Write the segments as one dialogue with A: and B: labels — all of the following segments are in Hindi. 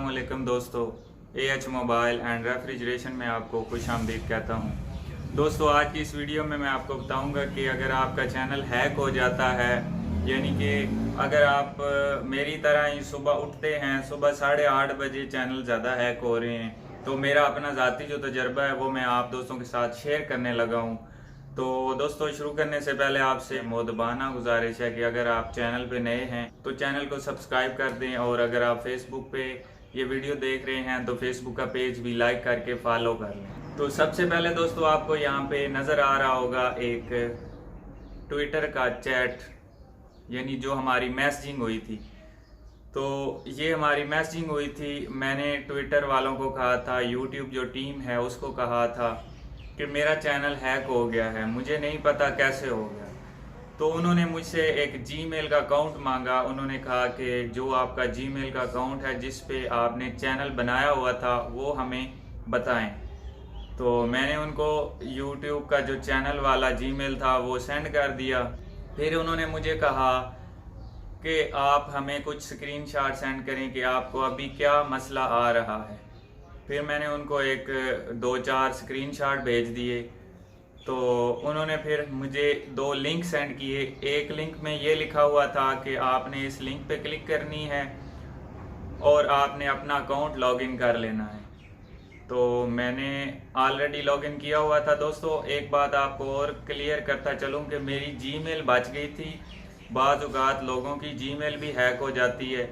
A: अस्सलामुअलैकुम दोस्तों, AH मोबाइल एंड रेफ्रिजरेशन में आपको खुशामदीद कहता हूँ। दोस्तों, आज की इस वीडियो में मैं आपको बताऊँगा कि अगर आपका चैनल हैक हो जाता है, यानी कि अगर आप मेरी तरह ही सुबह उठते हैं, सुबह 8:30 बजे चैनल ज़्यादा हैक हो रहे हैं, तो मेरा अपना ज़ाती जो तजर्बा है वो मैं आप दोस्तों के साथ शेयर करने लगा हूँ। तो दोस्तों, शुरू करने से पहले आपसे मोदबाना गुजारिश है कि अगर आप चैनल पे नए हैं तो चैनल को सब्सक्राइब कर दें, और अगर आप फेसबुक पे ये वीडियो देख रहे हैं तो फेसबुक का पेज भी लाइक करके फॉलो कर लें। तो सबसे पहले दोस्तों, आपको यहाँ पे नज़र आ रहा होगा एक ट्विटर का चैट, यानी जो हमारी मैसेजिंग हुई थी। तो ये हमारी मैसेजिंग हुई थी, मैंने ट्विटर वालों को कहा था, यूट्यूब जो टीम है उसको कहा था कि मेरा चैनल हैक हो गया है, मुझे नहीं पता कैसे हो गया। तो उन्होंने मुझसे एक जीमेल का अकाउंट मांगा। उन्होंने कहा कि जो आपका जीमेल का अकाउंट है जिस पे आपने चैनल बनाया हुआ था वो हमें बताएं। तो मैंने उनको यूट्यूब का जो चैनल वाला जीमेल था वो सेंड कर दिया। फिर उन्होंने मुझे कहा कि आप हमें कुछ स्क्रीनशॉट सेंड करें कि आपको अभी क्या मसला आ रहा है। फिर मैंने उनको एक 2-4 स्क्रीनशॉट भेज दिए। तो उन्होंने फिर मुझे 2 लिंक सेंड किए। एक लिंक में ये लिखा हुआ था कि आपने इस लिंक पे क्लिक करनी है और आपने अपना अकाउंट लॉगिन कर लेना है। तो मैंने ऑलरेडी लॉगिन किया हुआ था। दोस्तों, एक बात आपको और क्लियर करता चलूँ कि मेरी जीमेल बच गई थी। बाज़ औक़ात लोगों की जीमेल भी हैक हो जाती है,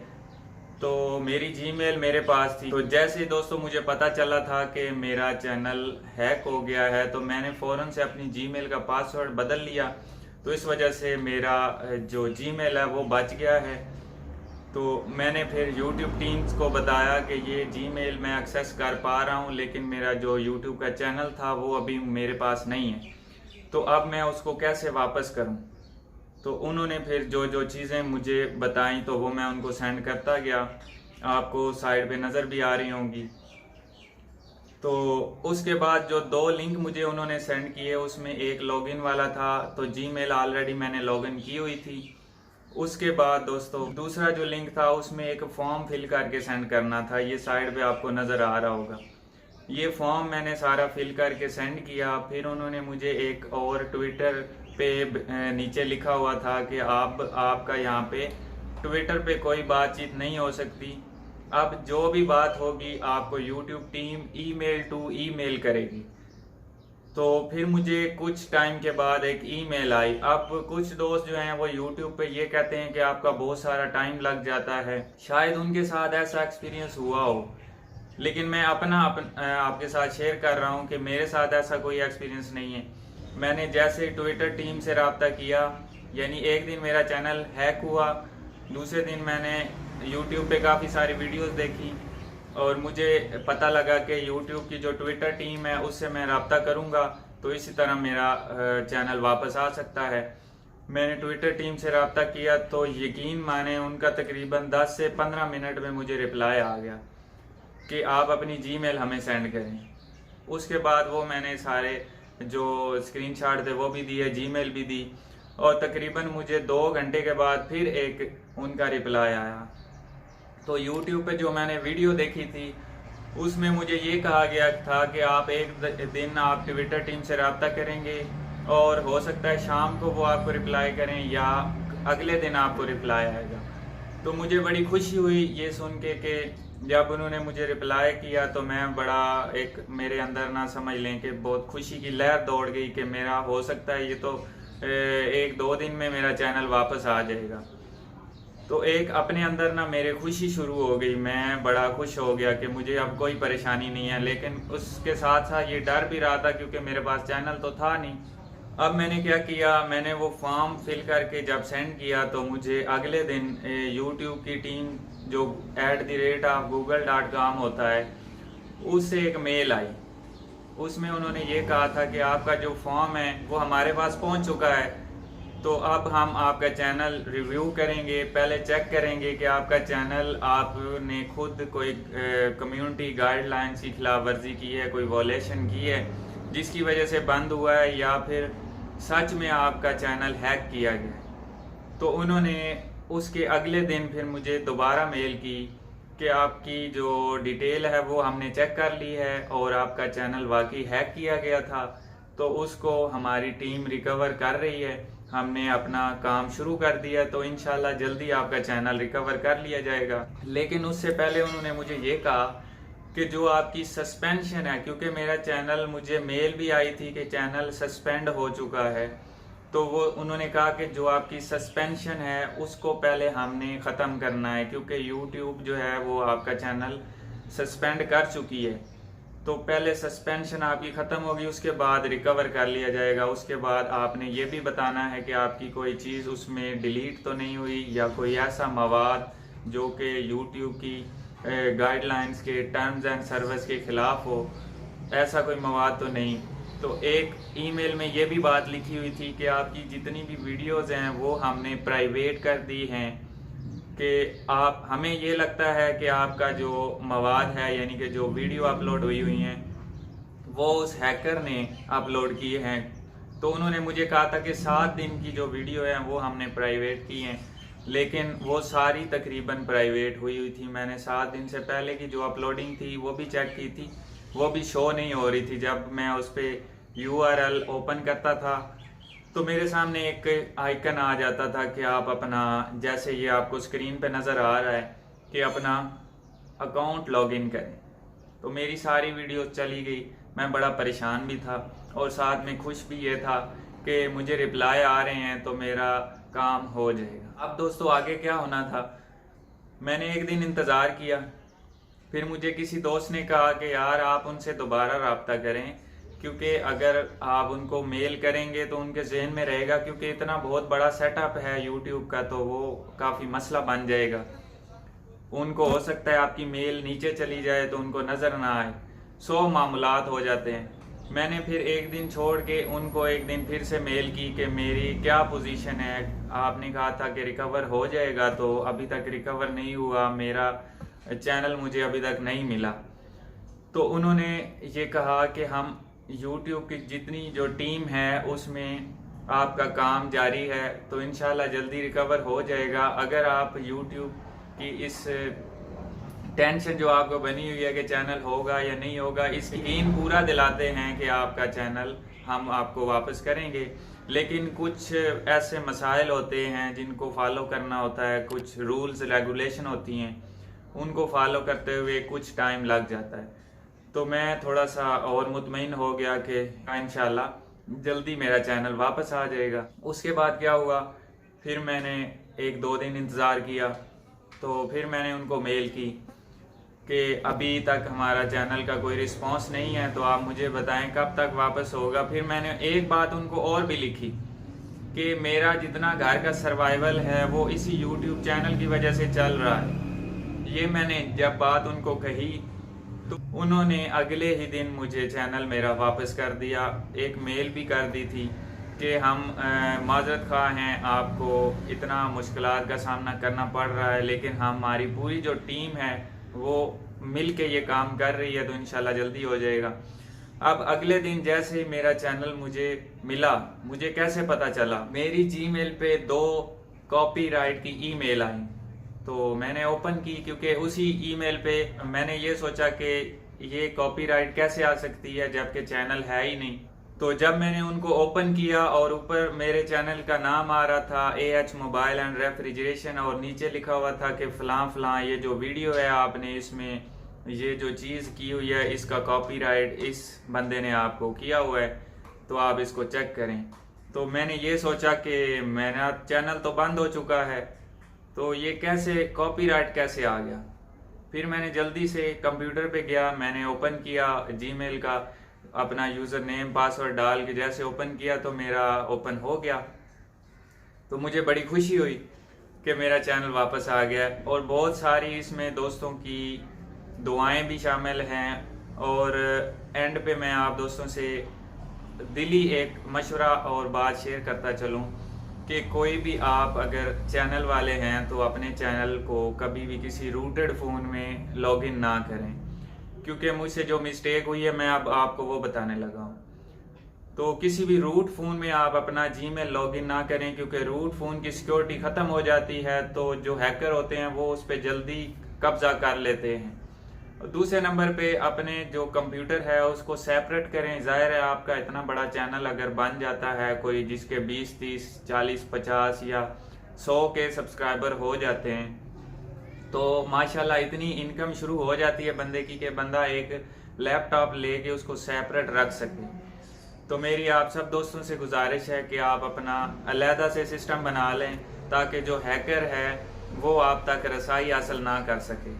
A: तो मेरी जीमेल मेरे पास थी। तो जैसे दोस्तों मुझे पता चला था कि मेरा चैनल हैक हो गया है, तो मैंने फ़ौरन से अपनी जीमेल का पासवर्ड बदल लिया। तो इस वजह से मेरा जो जीमेल है वो बच गया है। तो मैंने फिर यूट्यूब टीम्स को बताया कि ये जीमेल मैं एक्सेस कर पा रहा हूँ, लेकिन मेरा जो यूट्यूब का चैनल था वो अभी मेरे पास नहीं है, तो अब मैं उसको कैसे वापस करूँ। तो उन्होंने फिर जो जो चीज़ें मुझे बताई तो वो मैं उनको सेंड करता गया। आपको साइड पे नज़र भी आ रही होंगी। तो उसके बाद जो 2 लिंक मुझे उन्होंने सेंड किए, उसमें एक लॉगिन वाला था, तो जीमेल ऑलरेडी मैंने लॉगिन की हुई थी। उसके बाद दोस्तों दूसरा जो लिंक था उसमें एक फॉर्म फिल करके सेंड करना था। ये साइड पे आपको नज़र आ रहा होगा। ये फॉर्म मैंने सारा फिल करके सेंड किया। फिर उन्होंने मुझे एक और ट्विटर पे नीचे लिखा हुआ था कि आपका यहाँ पे ट्विटर पे कोई बातचीत नहीं हो सकती। अब जो भी बात होगी आपको YouTube team email to email करेगी। तो फिर मुझे कुछ टाइम के बाद एक ईमेल आई। अब कुछ दोस्त जो हैं वो यूट्यूब पे ये कहते हैं कि आपका बहुत सारा टाइम लग जाता है। शायद उनके साथ ऐसा एक्सपीरियंस हुआ हो, लेकिन मैं आपके साथ शेयर कर रहा हूँ कि मेरे साथ ऐसा कोई एक्सपीरियंस नहीं है। मैंने जैसे ट्विटर टीम से रब्ता किया, यानी एक दिन मेरा चैनल हैक हुआ, दूसरे दिन मैंने यूट्यूब पे काफ़ी सारी वीडियोस देखी और मुझे पता लगा कि यूट्यूब की जो ट्विटर टीम है उससे मैं रब्ता करूँगा तो इसी तरह मेरा चैनल वापस आ सकता है। मैंने ट्विटर टीम से रब्ता किया तो यकीन माने उनका तकरीबन 10 से 15 मिनट में मुझे रिप्लाई आ गया कि आप अपनी जीमेल हमें सेंड करें। उसके बाद वो मैंने सारे जो स्क्रीनशॉट थे वो भी दिए, जीमेल भी दी, और तकरीबन मुझे 2 घंटे के बाद फिर एक उनका रिप्लाई आया। तो यूट्यूब पे जो मैंने वीडियो देखी थी उसमें मुझे ये कहा गया था कि आप एक दिन आप ट्विटर टीम से रब्ता करेंगे और हो सकता है शाम को वो आपको रिप्लाई करें या अगले दिन आपको रिप्लाई आएगा। तो मुझे बड़ी खुशी हुई ये सुन के कि जब उन्होंने मुझे रिप्लाई किया तो मैं बड़ा एक मेरे अंदर ना समझ लें कि बहुत खुशी की लहर दौड़ गई कि मेरा हो सकता है ये तो 1-2 दिन में मेरा चैनल वापस आ जाएगा। तो एक अपने अंदर ना मेरे खुशी शुरू हो गई। मैं बड़ा खुश हो गया कि मुझे अब कोई परेशानी नहीं है, लेकिन उसके साथ साथ ये डर भी रहा था क्योंकि मेरे पास चैनल तो था नहीं। अब मैंने क्या किया, मैंने वो फॉर्म फिल करके जब सेंड किया तो मुझे अगले दिन यूट्यूब की टीम जो @google.com होता है उससे एक मेल आई। उसमें उन्होंने ये कहा था कि आपका जो फॉर्म है वो हमारे पास पहुंच चुका है, तो अब हम आपका चैनल रिव्यू करेंगे, पहले चेक करेंगे कि आपका चैनल आपने खुद कोई कम्युनिटी गाइडलाइंस की खिलाफ वर्जी की है, कोई वॉलेशन की है जिसकी वजह से बंद हुआ है, या फिर सच में आपका चैनल हैक किया गया है। तो उन्होंने उसके अगले दिन फिर मुझे दोबारा मेल की कि आपकी जो डिटेल है वो हमने चेक कर ली है और आपका चैनल वाकई हैक किया गया था, तो उसको हमारी टीम रिकवर कर रही है। हमने अपना काम शुरू कर दिया, तो इंशाल्लाह जल्दी आपका चैनल रिकवर कर लिया जाएगा। लेकिन उससे पहले उन्होंने मुझे ये कहा कि जो आपकी सस्पेंशन है, क्योंकि मेरा चैनल, मुझे मेल भी आई थी कि चैनल सस्पेंड हो चुका है, तो वो उन्होंने कहा कि जो आपकी सस्पेंशन है उसको पहले हमने ख़त्म करना है, क्योंकि यूट्यूब जो है वो आपका चैनल सस्पेंड कर चुकी है। तो पहले सस्पेंशन आपकी ख़त्म होगी, उसके बाद रिकवर कर लिया जाएगा। उसके बाद आपने ये भी बताना है कि आपकी कोई चीज़ उसमें डिलीट तो नहीं हुई या कोई ऐसा मवाद जो कि यूट्यूब की गाइडलाइंस के, टर्म्स एंड सर्विस के ख़िलाफ़ हो, ऐसा कोई मवाद तो नहीं। तो एक ईमेल में ये भी बात लिखी हुई थी कि आपकी जितनी भी वीडियोस हैं वो हमने प्राइवेट कर दी हैं, कि आप, हमें ये लगता है कि आपका जो मवाद है, यानी कि जो वीडियो अपलोड हुई हैं वो उस हैकर ने अपलोड किए हैं। तो उन्होंने मुझे कहा था कि 7 दिन की जो वीडियो है वो हमने प्राइवेट की हैं, लेकिन वो सारी तकरीबन प्राइवेट हुई थी। मैंने 7 दिन से पहले की जो अपलोडिंग थी वो भी चेक की थी, वो भी शो नहीं हो रही थी। जब मैं उस पर URL ओपन करता था तो मेरे सामने एक आइकन आ जाता था कि आप अपना, जैसे ये आपको स्क्रीन पे नज़र आ रहा है, कि अपना अकाउंट लॉगिन करें। तो मेरी सारी वीडियो चली गई। मैं बड़ा परेशान भी था और साथ में खुश भी ये था कि मुझे रिप्लाई आ रहे हैं तो मेरा काम हो जाएगा। अब दोस्तों आगे क्या होना था, मैंने एक दिन इंतज़ार किया, फिर मुझे किसी दोस्त ने कहा कि यार आप उनसे दोबारा रब्ता करें, क्योंकि अगर आप उनको मेल करेंगे तो उनके जहन में रहेगा, क्योंकि इतना बहुत बड़ा सेटअप है यूट्यूब का, तो वो काफ़ी मसला बन जाएगा। उनको हो सकता है आपकी मेल नीचे चली जाए तो उनको नज़र ना आए, 100 मामलात हो जाते हैं। मैंने फिर एक दिन छोड़ के उनको एक दिन फिर से मेल की कि मेरी क्या पोजीशन है। आपने कहा था कि रिकवर हो जाएगा, तो अभी तक रिकवर नहीं हुआ, मेरा चैनल मुझे अभी तक नहीं मिला। तो उन्होंने ये कहा कि हम YouTube की जितनी जो टीम है उसमें आपका काम जारी है, तो इंशाल्लाह जल्दी रिकवर हो जाएगा। अगर आप YouTube की इस टेंशन जो आपको बनी हुई है कि चैनल होगा या नहीं होगा, इसकी यकीन पूरा दिलाते हैं कि आपका चैनल हम आपको वापस करेंगे। लेकिन कुछ ऐसे मसाइल होते हैं जिनको फॉलो करना होता है, कुछ रूल्स रेगुलेशन होती हैं, उनको फॉलो करते हुए कुछ टाइम लग जाता है। तो मैं थोड़ा सा और मुतमईन हो गया कि इंशाल्लाह जल्दी मेरा चैनल वापस आ जाएगा। उसके बाद क्या हुआ, फिर मैंने 1-2 दिन इंतज़ार किया, तो फिर मैंने उनको मेल की कि अभी तक हमारा चैनल का कोई रिस्पांस नहीं है, तो आप मुझे बताएं कब तक वापस होगा। फिर मैंने एक बात उनको और भी लिखी कि मेरा जितना घर का सर्वाइवल है वो इसी यूट्यूब चैनल की वजह से चल रहा है। ये मैंने जब बात उनको कही तो उन्होंने अगले ही दिन मुझे चैनल मेरा वापस कर दिया। एक मेल भी कर दी थी कि हम माजरत खा हैं, आपको इतना मुश्किलात का सामना करना पड़ रहा है, लेकिन हमारी पूरी जो टीम है वो मिल के ये काम कर रही है, तो इंशाल्लाह जल्दी हो जाएगा। अब अगले दिन जैसे ही मेरा चैनल मुझे मिला, मुझे कैसे पता चला, मेरी जीमेल पे 2 कॉपीराइट की ईमेल आई। तो मैंने ओपन की, क्योंकि उसी ईमेल पे मैंने ये सोचा कि ये कॉपीराइट कैसे आ सकती है जबकि चैनल है ही नहीं। तो जब मैंने उनको ओपन किया और ऊपर मेरे चैनल का नाम आ रहा था AH मोबाइल एंड रेफ्रिजरेशन, और नीचे लिखा हुआ था कि फ़लाँ फ़लाँ ये जो वीडियो है आपने इसमें ये जो चीज़ की हुई है इसका कॉपीराइट इस बंदे ने आपको किया हुआ है, तो आप इसको चेक करें। तो मैंने ये सोचा कि मेरा चैनल तो बंद हो चुका है, तो ये कैसे कॉपीराइट कैसे आ गया। फिर मैंने जल्दी से कंप्यूटर पे गया, मैंने ओपन किया जीमेल का, अपना यूज़र नेम पासवर्ड डाल के जैसे ओपन किया तो मेरा ओपन हो गया। तो मुझे बड़ी खुशी हुई कि मेरा चैनल वापस आ गया। और बहुत सारी इसमें दोस्तों की दुआएं भी शामिल हैं। और एंड पे मैं आप दोस्तों से दिली एक मशवरा और बात शेयर करता चलूं कि कोई भी आप अगर चैनल वाले हैं तो अपने चैनल को कभी भी किसी रूटेड फ़ोन में लॉगिन ना करें, क्योंकि मुझसे जो मिस्टेक हुई है मैं अब आपको वो बताने लगा हूँ। तो किसी भी रूट फ़ोन में आप अपना जीमेल लॉगिन ना करें, क्योंकि रूट फ़ोन की सिक्योरिटी ख़त्म हो जाती है, तो जो हैकर होते हैं वो उस पर जल्दी कब्जा कर लेते हैं। दूसरे नंबर पे अपने जो कंप्यूटर है उसको सेपरेट करें। जाहिर है आपका इतना बड़ा चैनल अगर बन जाता है, कोई जिसके 20, 30, 40, 50 या 100 के सब्सक्राइबर हो जाते हैं, तो माशाल्लाह इतनी इनकम शुरू हो जाती है बंदे की कि बंदा एक लैपटॉप लेके उसको सेपरेट रख सके। तो मेरी आप सब दोस्तों से गुजारिश है कि आप अपना अलहदा से सिस्टम बना लें ताकि जो हैकर है वो आप तक रसाई हासिल ना कर सके।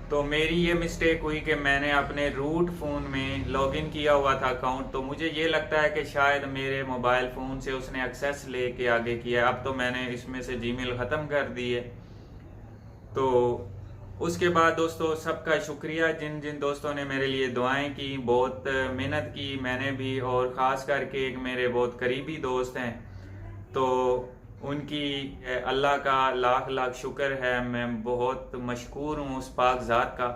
A: तो मेरी ये मिस्टेक हुई कि मैंने अपने रूट फ़ोन में लॉगिन किया हुआ था अकाउंट, तो मुझे ये लगता है कि शायद मेरे मोबाइल फ़ोन से उसने एक्सेस लेके आगे किया। अब तो मैंने इसमें से जीमेल ख़त्म कर दी है। तो उसके बाद दोस्तों सबका शुक्रिया जिन जिन दोस्तों ने मेरे लिए दुआएं की, बहुत मेहनत की मैंने भी, और ख़ास करके एक मेरे बहुत करीबी दोस्त हैं, तो उनकी अल्लाह का लाख लाख शुक्र है। मैं बहुत मशकूर हूँ उस पाक ज़ात का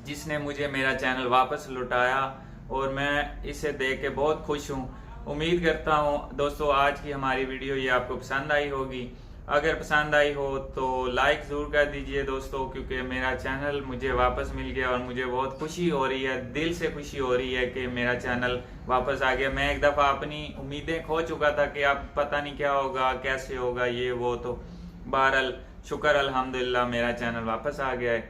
A: जिसने मुझे मेरा चैनल वापस लौटाया, और मैं इसे देख के बहुत खुश हूँ। उम्मीद करता हूँ दोस्तों आज की हमारी वीडियो ये आपको पसंद आई होगी। अगर पसंद आई हो तो लाइक ज़रूर कर दीजिए दोस्तों, क्योंकि मेरा चैनल मुझे वापस मिल गया और मुझे बहुत खुशी हो रही है, दिल से खुशी हो रही है कि मेरा चैनल वापस आ गया। मैं एक दफ़ा अपनी उम्मीदें खो चुका था कि अब पता नहीं क्या होगा, कैसे होगा, ये वो, तो बहरहाल शुक्र अल्हम्दुलिल्लाह मेरा चैनल वापस आ गया है।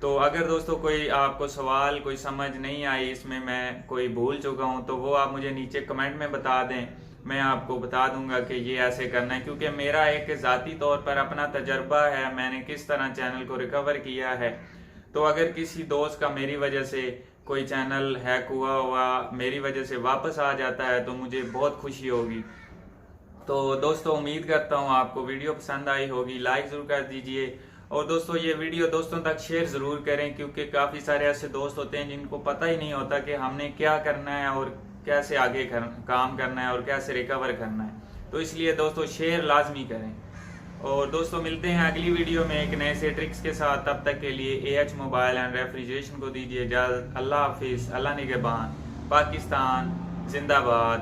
A: तो अगर दोस्तों कोई आपको सवाल, कोई समझ नहीं आई, इसमें मैं कोई भूल चुका हूँ, तो वो आप मुझे नीचे कमेंट में बता दें। मैं आपको बता दूंगा कि ये ऐसे करना है, क्योंकि मेरा एक ज़ाती तौर पर अपना तजर्बा है, मैंने किस तरह चैनल को रिकवर किया है। तो अगर किसी दोस्त का मेरी वजह से कोई चैनल हैक हुआ मेरी वजह से वापस आ जाता है तो मुझे बहुत खुशी होगी। तो दोस्तों उम्मीद करता हूँ आपको वीडियो पसंद आई होगी, लाइक ज़रूर कर दीजिए, और दोस्तों ये वीडियो दोस्तों तक शेयर ज़रूर करें, क्योंकि काफ़ी सारे ऐसे दोस्त होते हैं जिनको पता ही नहीं होता कि हमने क्या करना है और कैसे आगे काम करना है और कैसे रिकवर करना है। तो इसलिए दोस्तों शेयर लाजमी करें। और दोस्तों मिलते हैं अगली वीडियो में एक नए से ट्रिक्स के साथ। तब तक के लिए AH मोबाइल एंड रेफ्रिजरेशन को दीजिए इजाज़त। अल्लाह हाफिज़, अल्लाह निगहबान, पाकिस्तान जिंदाबाद।